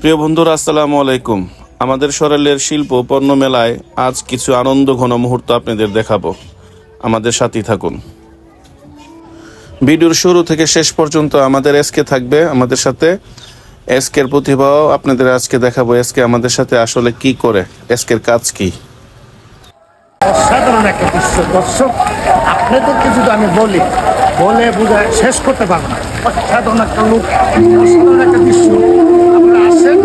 প্রিয় বন্ধুরা, আসসালামু আলাইকুম। আমাদের সরেলের শিল্প পণ্য মেলায় আজ কিছু আনন্দ ঘন মুহূর্ত আপনাদের দেখাবো। আমাদের সাথেই থাকুন। ভিডিওর শুরু থেকে শেষ পর্যন্ত আমাদের এসকে থাকবে আমাদের সাথে। এসকের প্রতিভাও আপনাদের আজকে দেখাবো। এসকে আমাদের সাথে আসলে কি করে, এসকের কাজ কি। অসাধারণ একটা দৃশ্য দর্শক, আপনাদেরকে যদি আমি বলে বোঝায় শেষ করতে পারবো না। অসাধারণ একটা লোক, অসাধারণ একটা দৃশ্য। আপনারা আসেন,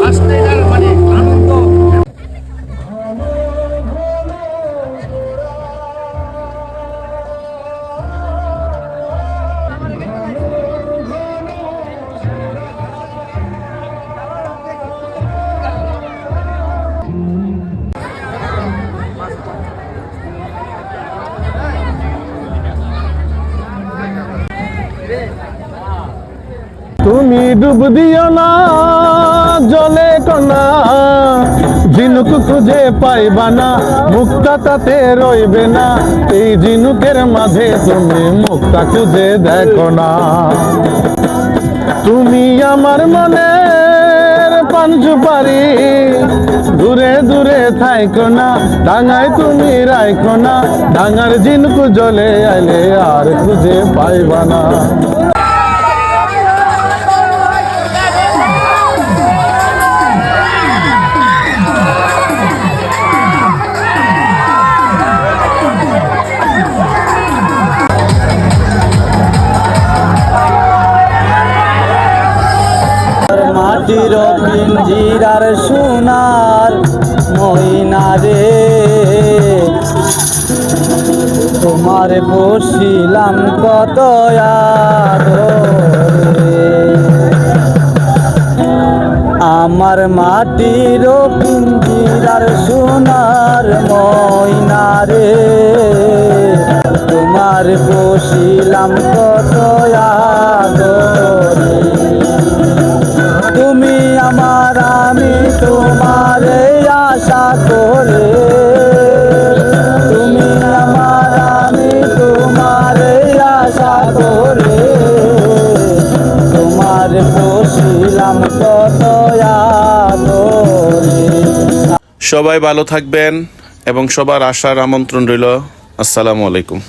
আসলে এটার মানে আনন্দ। তুমি ডুব দিও না জলে কণা, ঝিনুক খুঁজে পাইবা না, মুক্তা তাতে রইবে না। এই ঝিনুকের মাঝে তুমি মুক্তা খুঁজে দেখো না। তুমি আমার মনের পান সুপারি, দূরে দূরে থাইকো না, ডাঙায় তুমি রাইখো না। ডাঙার ঝিনুক জলে আইলে আর খুঁজে পাইবা না। মাটির পিঞ্জিরার সোনার ময়না রে, তোমার বসিলাম কত আদরে। আমার মাটির পিঞ্জিরার সোনার ময়না রে, তোমার বসিলাম কত আদরে। তুমি আমার, আমি তোমার আশা করে। তুমি আমার, আমি তোমার আশা করে। তোমার বসিলাম কত আদরে। সবাই ভালো থাকবেন এবং সবার আসার আমন্ত্রণ রইল। আসসালামু আলাইকুম।